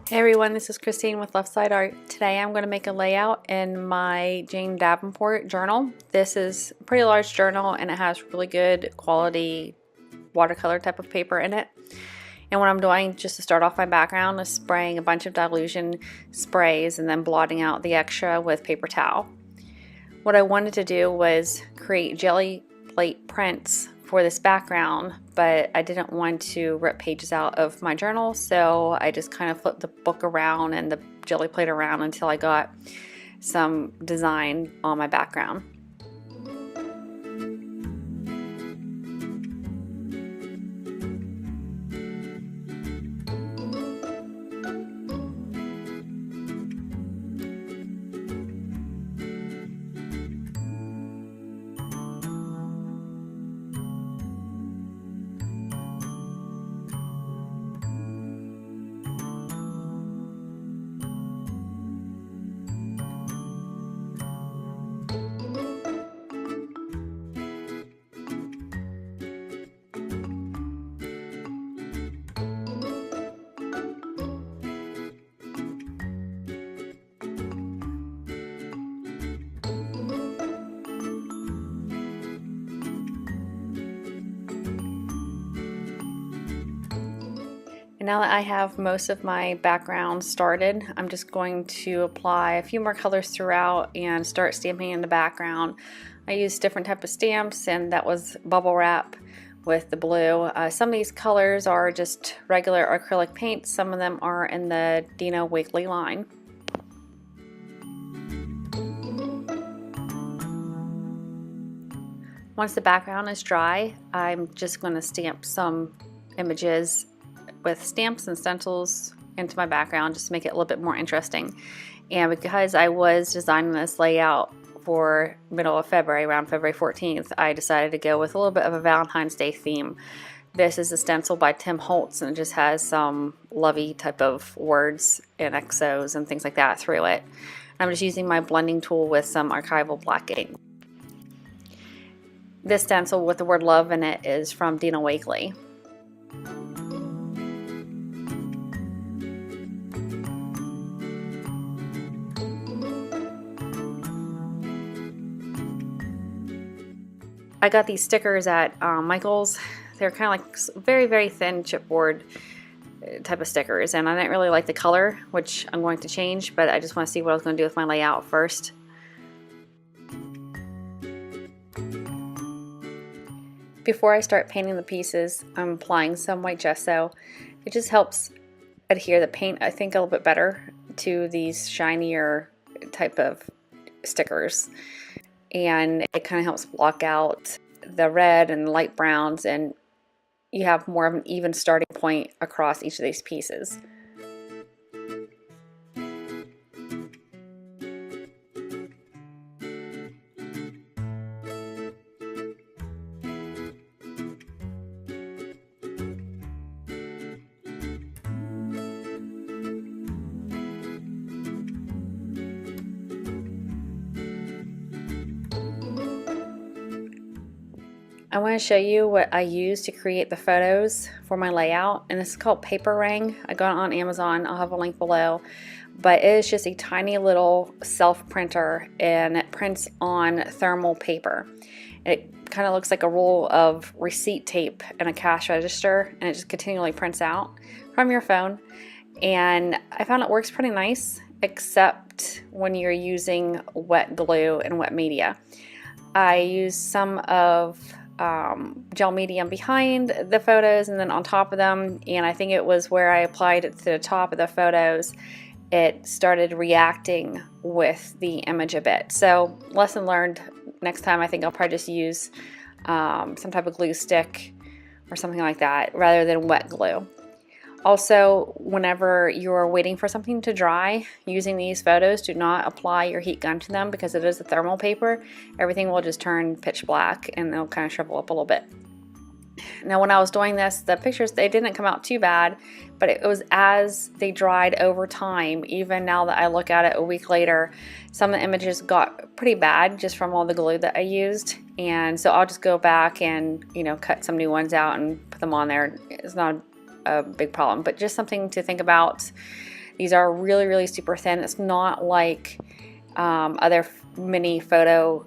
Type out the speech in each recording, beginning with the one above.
Hey everyone, this is Christine with LeftSideArt. Today I'm going to make a layout in my Jane Davenport journal. This is a pretty large journal and it has really good quality watercolor type of paper in it. And what I'm doing just to start off my background is spraying a bunch of dilution sprays and then blotting out the extra with paper towel. What I wanted to do was create jelly plate prints for this background, but I didn't want to rip pages out of my journal, so I just kind of flipped the book around and the jelly plate around until I got some design on my background. Now that I have most of my background started, I'm just going to apply a few more colors throughout and start stamping in the background. I used different type of stamps, and that was bubble wrap with the blue. Some of these colors are just regular acrylic paint. Some of them are in the Dino Wakley line. Once the background is dry, I'm just going to stamp some images with stamps and stencils into my background just to make it a little bit more interesting. And because I was designing this layout for middle of February, around February 14th, I decided to go with a little bit of a Valentine's Day theme. This is a stencil by Tim Holtz, and it just has some lovey type of words and XOs and things like that through it. I'm just using my blending tool with some archival black ink. This stencil with the word love in it is from Dino Wakley. I got these stickers at Michael's. They're kind of like very, very thin chipboard type of stickers, and I didn't really like the color, which I'm going to change, but I just want to see what I was going to do with my layout first. Before I start painting the pieces, I'm applying some white gesso. It just helps adhere the paint, I think, a little bit better to these shinier type of stickers. And it kind of helps block out the red and light browns, and you have more of an even starting point across each of these pieces. I want to show you what I use to create the photos for my layout, and this is called Paper Ring. I got it on Amazon. I'll have a link below, but it is just a tiny little self printer, and it prints on thermal paper. It kind of looks like a roll of receipt tape in a cash register, and it just continually prints out from your phone. And I found it works pretty nice, except when you're using wet glue and wet media. I use some of gel medium behind the photos and then on top of them, and I think it was where I applied it to the top of the photos, it started reacting with the image a bit. So lesson learned, next time I think I'll probably just use some type of glue stick or something like that rather than wet glue. Also, whenever you're waiting for something to dry using these photos, do not apply your heat gun to them because it is a thermal paper. Everything will just turn pitch black and they'll kind of shrivel up a little bit. Now when I was doing this, the pictures, they didn't come out too bad, but it was as they dried over time. Even now that I look at it a week later, some of the images got pretty bad just from all the glue that I used. And so I'll just go back and, cut some new ones out and put them on there. It's not a big problem, but just something to think about These are really, really super thin. It's not like other mini photo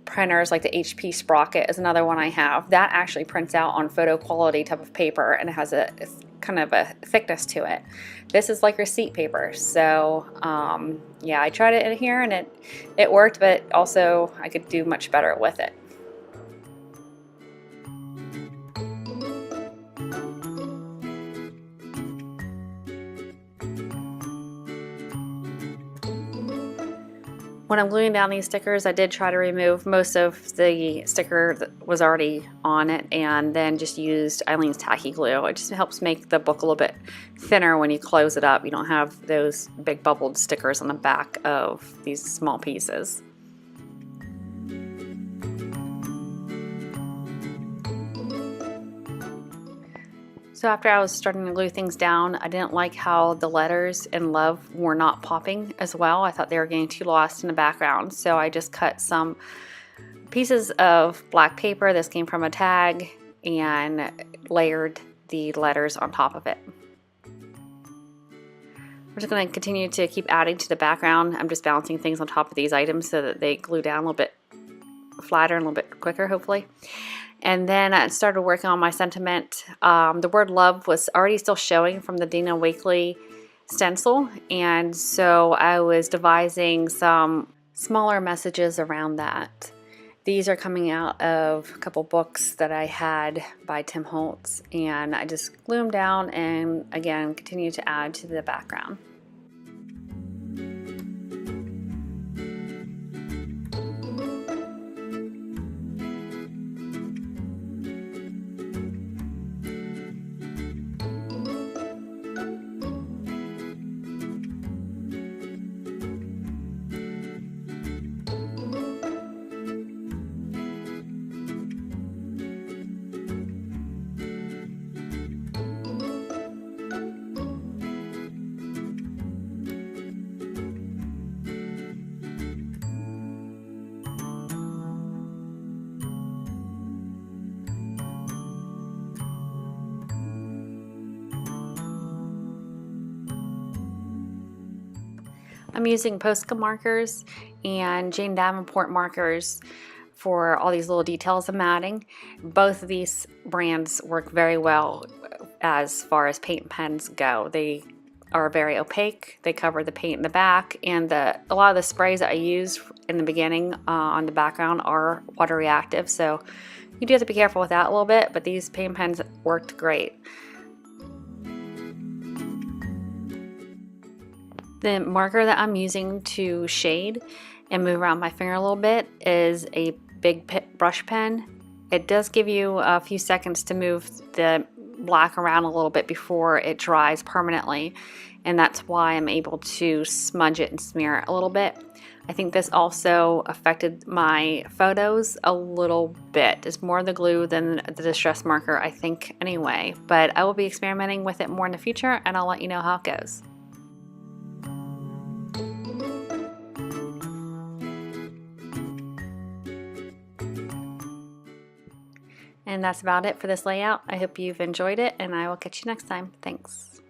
printers like the HP Sprocket is another one I have. That actually prints out on photo quality type of paper and it has a kind of a thickness to it. This is like receipt paper. So yeah, I tried it in here and it worked, but also I could do much better with it. When I'm gluing down these stickers, I did try to remove most of the sticker that was already on it and then just used Eileen's tacky glue. It just helps make the book a little bit thinner when you close it up. You don't have those big bubbled stickers on the back of these small pieces. So after I was starting to glue things down, I didn't like how the letters in love were not popping as well. I thought they were getting too lost in the background. So I just cut some pieces of black paper. This came from a tag and layered the letters on top of it. We're just going to continue to keep adding to the background. I'm just balancing things on top of these items so that they glue down a little bit flatter and a little bit quicker, hopefully. And then I started working on my sentiment. The word love was already still showing from the Dina Wakley stencil, and so I was devising some smaller messages around that. These are coming out of a couple books that I had by Tim Holtz, and I just glue them down and again continue to add to the background. I'm using Posca markers and Jane Davenport markers for all these little details I'm adding. Both of these brands work very well as far as paint pens go. They are very opaque, they cover the paint in the back, and a lot of the sprays that I use in the beginning on the background are water reactive, so you do have to be careful with that a little bit, but these paint pens worked great. The marker that I'm using to shade and move around my finger a little bit is a big brush pen. It does give you a few seconds to move the black around a little bit before it dries permanently, and that's why I'm able to smudge it and smear it a little bit. I think this also affected my photos a little bit. It's more the glue than the distress marker, I think, anyway, but I will be experimenting with it more in the future and I'll let you know how it goes. And that's about it for this layout. I hope you've enjoyed it, and I will catch you next time. Thanks.